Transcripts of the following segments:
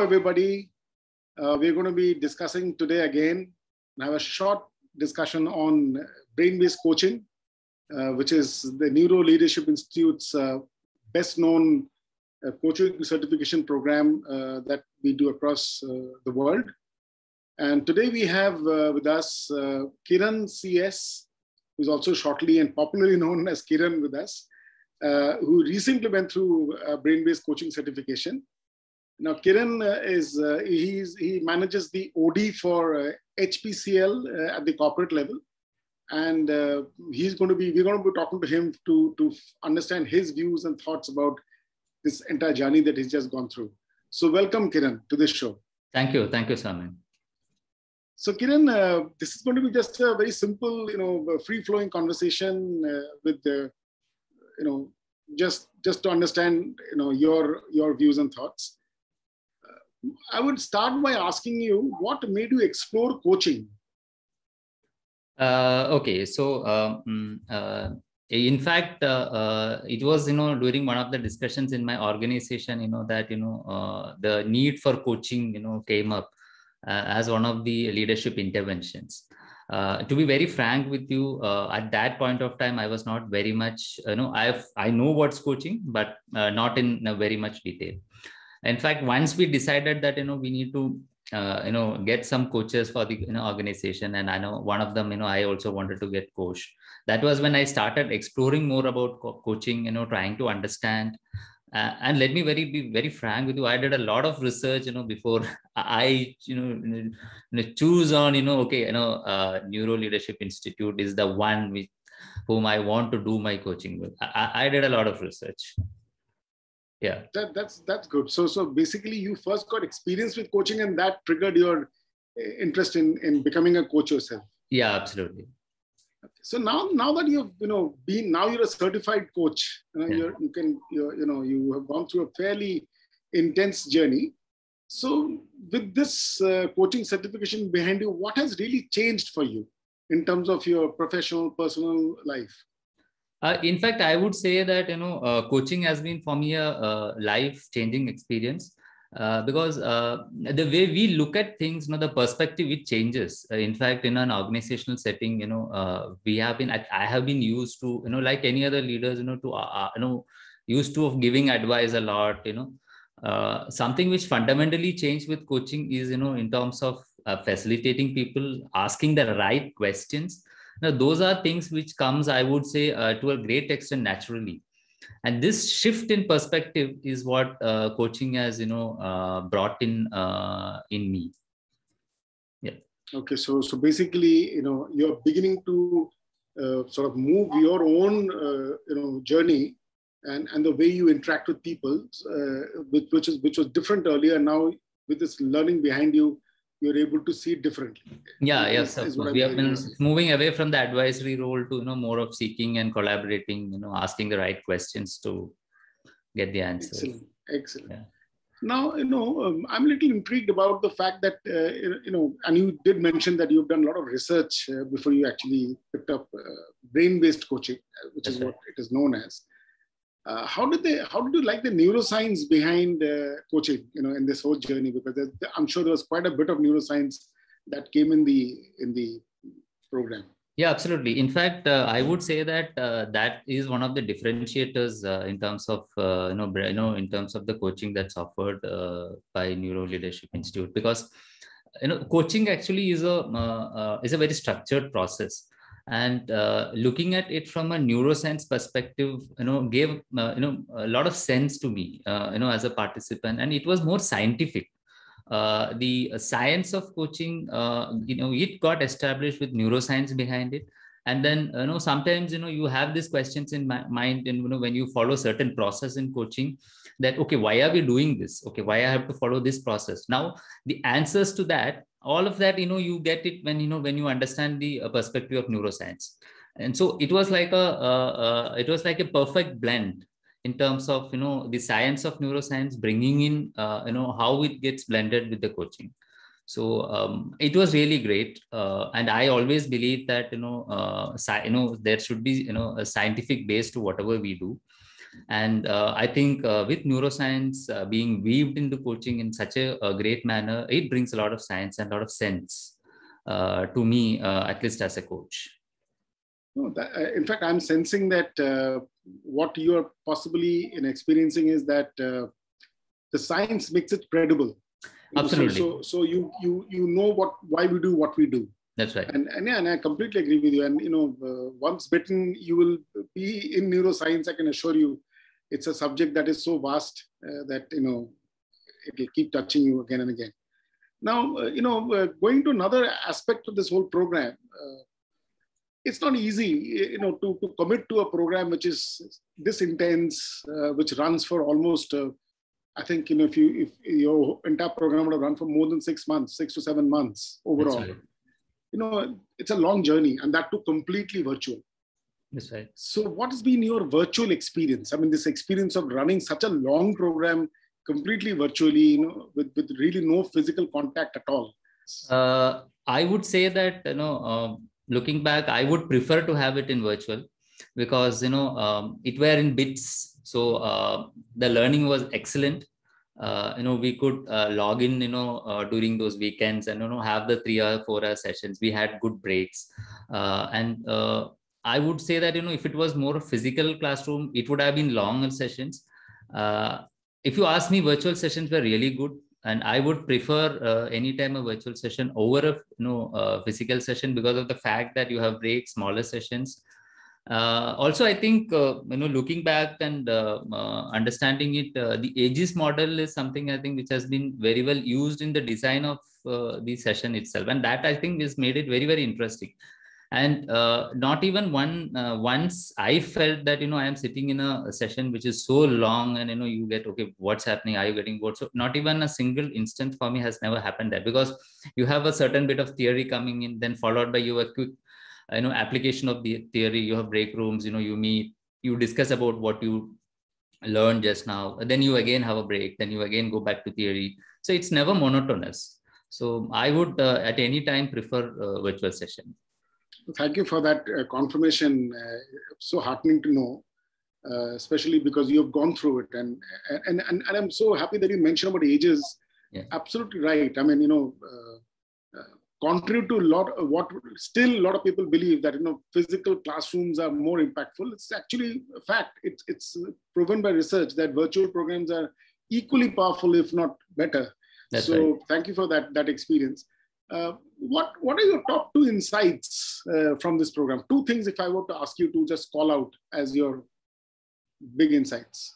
everybody. We're going to be discussing today again, and have a short discussion on brain-based coaching, which is the Neuro Leadership Institute's best known coaching certification program that we do across the world. And today we have with us Kiran CS, who's also shortly and popularly known as Kiran with us, who recently went through brain-based coaching certification. Now, Kiran he manages the OD for HPCL at the corporate level, and we're going to be talking to him to understand his views and thoughts about this entire journey that he's just gone through. So, welcome, Kiran, to this show. Thank you, Samin. So, Kiran, this is going to be just a very simple, free-flowing conversation with just to understand, your views and thoughts. I would start by asking you, what made you explore coaching? Okay, so in fact, it was during one of the discussions in my organization, that the need for coaching came up as one of the leadership interventions. To be very frank with you, at that point of time, I was not very much, I know what's coaching, but not in very much detail. In fact, once we decided that, we need to, get some coaches for the organization. And I know one of them, I also wanted to get coached. That was when I started exploring more about coaching, trying to understand. And let me be very frank with you. I did a lot of research, before I, choose on, Neuro Leadership Institute is the one with whom I want to do my coaching with. I did a lot of research. Yeah, that's good. So basically, you first got experience with coaching, and that triggered your interest in becoming a coach yourself. Yeah, absolutely. So now that you've you're a certified coach. You have gone through a fairly intense journey. So with this coaching certification behind you, what has really changed for you in terms of your professional, personal life? In fact, I would say that coaching has been for me a life-changing experience because the way we look at things, the perspective it changes. In fact, in an organizational setting, I have been used to like any other leaders, used to of giving advice a lot. Something which fundamentally changed with coaching is in terms of facilitating people, asking the right questions. Now, those are things which comes, I would say, to a great extent naturally. And this shift in perspective is what coaching has, brought in me. Yeah. Okay. So basically, you're beginning to sort of move your own, journey and the way you interact with people, which was different earlier. Now, with this learning behind you, you're able to see it differently. Yeah, yes. We have been moving away from the advisory role to more of seeking and collaborating, asking the right questions to get the answer. Excellent. Yeah. Now, I'm a little intrigued about the fact that and you did mention that you've done a lot of research before you actually picked up brain-based coaching, which is what it is known as. How did you like the neuroscience behind coaching, in this whole journey? Because I'm sure there was quite a bit of neuroscience that came in the program. Yeah, absolutely. In fact, I would say that that is one of the differentiators in terms of in terms of the coaching that's offered by Neuro Leadership Institute, because coaching actually is a very structured process. And looking at it from a neuroscience perspective, gave a lot of sense to me, as a participant, and it was more scientific. The science of coaching, it got established with neuroscience behind it. And then, sometimes, you have these questions in mind, and when you follow certain process in coaching, that okay, why are we doing this? Okay, why I have to follow this process? Now, the answers to that, all of that, you get it when you understand the perspective of neuroscience. And so it was like a perfect blend in terms of the science of neuroscience, bringing in how it gets blended with the coaching. So it was really great, and I always believe that there should be a scientific base to whatever we do. And I think with neuroscience being weaved into coaching in such a great manner, it brings a lot of science and a lot of sense to me, at least as a coach. No, in fact, I'm sensing that what you are possibly experiencing is that the science makes it credible. Absolutely. So you know why we do what we do. That's right. And I completely agree with you. And once bitten, you will be in neuroscience. I can assure you, it's a subject that is so vast that it will keep touching you again and again. Now, going to another aspect of this whole program. It's not easy, to commit to a program which is this intense, which runs for almost, I think, if your entire program would have run for more than 6 months, 6 to 7 months overall. That's right. It's a long journey, and that too completely virtual. That's right. So what has been your virtual experience? I mean, this experience of running such a long program completely virtually, with really no physical contact at all. I would say that, looking back, I would prefer to have it in virtual, because it were in bits, so the learning was excellent. We could log in during those weekends and have the 3 or 4 hour sessions. We had good breaks, and I would say that if it was more a physical classroom, it would have been longer sessions. If you ask me, virtual sessions were really good. And I would prefer anytime a virtual session over a physical session, because of the fact that you have breaks, smaller sessions. Also, I think looking back and understanding it, the AGIS model is something I think which has been very well used in the design of the session itself, and that I think has made it very, very interesting. And not even once I felt that I am sitting in a session which is so long, and you get, okay, what's happening, are you getting bored? So not even a single instance for me has never happened there, because you have a certain bit of theory coming in, then followed by your quick application of the theory. You have break rooms, you meet, you discuss about what you learned just now, then you again have a break, then you again go back to theory. So it's never monotonous. So I would at any time prefer virtual session. Thank you for that confirmation. So heartening to know, especially because you have gone through it. And I'm so happy that you mentioned about AGIS. Yeah. Absolutely right. I mean, contrary to a lot of people believe that physical classrooms are more impactful. It's actually a fact. It's proven by research that virtual programs are equally powerful, if not better. That's right. Thank you for that experience. What are your top 2 insights from this program? 2 things, if I were to ask you to just call out as your big insights.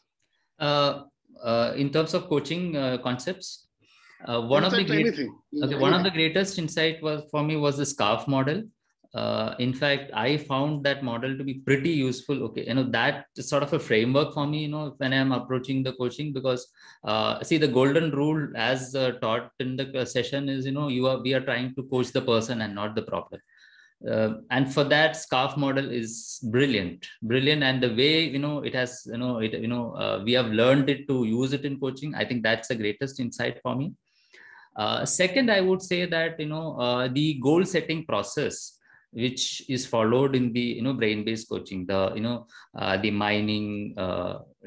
In terms of coaching concepts, one of the greatest insight was the SCARF model. In fact, I found that model to be pretty useful. Okay, that is sort of a framework for me, when I'm approaching the coaching, because see, the golden rule as taught in the session is, we are trying to coach the person and not the problem. And for that, SCARF model is brilliant. And the way, it has, we have learned it to use it in coaching. I think that's the greatest insight for me. Second, I would say that, the goal setting process, which is followed in the brain-based coaching, the mining,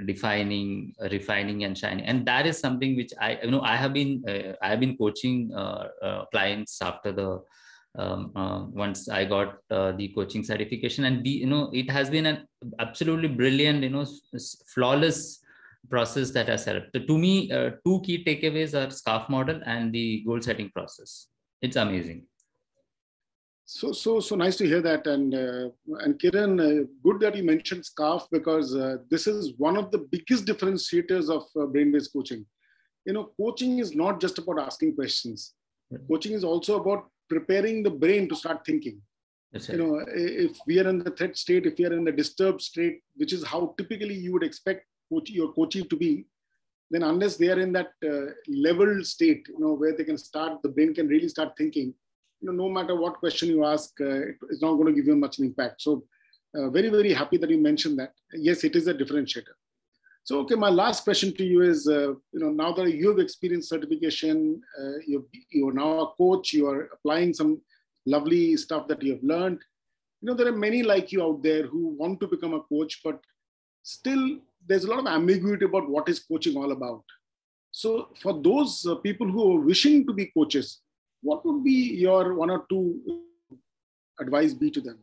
defining, refining, and shining, and that is something which I have been coaching clients after the once I got the coaching certification, and it has been an absolutely brilliant, flawless process that has helped. To me, 2 key takeaways are SCARF model and the goal setting process. It's amazing. So nice to hear that. And Kiran, good that you mentioned SCARF, because this is one of the biggest differentiators of brain-based coaching. Coaching is not just about asking questions. Coaching is also about preparing the brain to start thinking. That's right. If we are in the threat state, if we are in the disturbed state, which is how typically you would expect your coachee to be, then unless they are in that leveled state, where they can start, the brain can really start thinking, no matter what question you ask, it's not going to give you much impact. So very, very happy that you mentioned that. Yes, it is a differentiator. So, okay, my last question to you is, now that you have experienced certification, you're now a coach, you are applying some lovely stuff that you have learned. There are many like you out there who want to become a coach, but still there's a lot of ambiguity about what is coaching all about. So for those people who are wishing to be coaches, what would be your one or two advice be to them?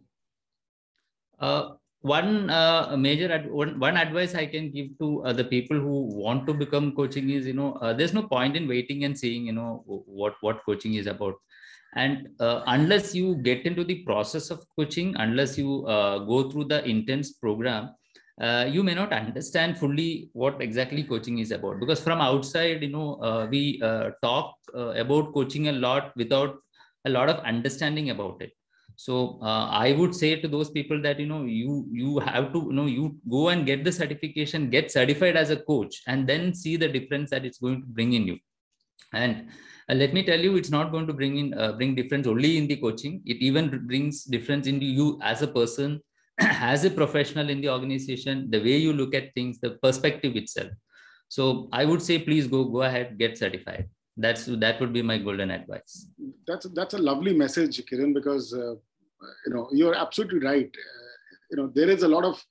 One advice I can give to the people who want to become coaching is, there's no point in waiting and seeing, what coaching is about. And unless you get into the process of coaching, unless you go through the intense program, you may not understand fully what exactly coaching is about. Because from outside, we talk about coaching a lot without a lot of understanding about it. So I would say to those people that, you have to, you go and get the certification, get certified as a coach, and then see the difference that it's going to bring in you. And let me tell you, it's not going to bring difference only in the coaching. It even brings difference into you as a person, as a professional in the organization, the way you look at things, the perspective itself. So I would say, please go ahead, get certified. That would be my golden advice. That's a lovely message, Kiran, because you're absolutely right. There is a lot of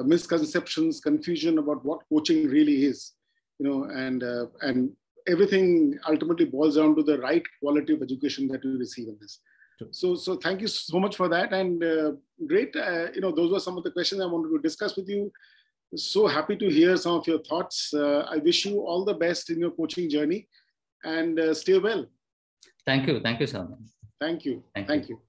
misconceptions, confusion about what coaching really is. And everything ultimately boils down to the right quality of education that you receive in this. So thank you so much for that. And great. Those were some of the questions I wanted to discuss with you. So happy to hear some of your thoughts. I wish you all the best in your coaching journey, and stay well. Thank you. Thank you so much. Thank you. Thank you.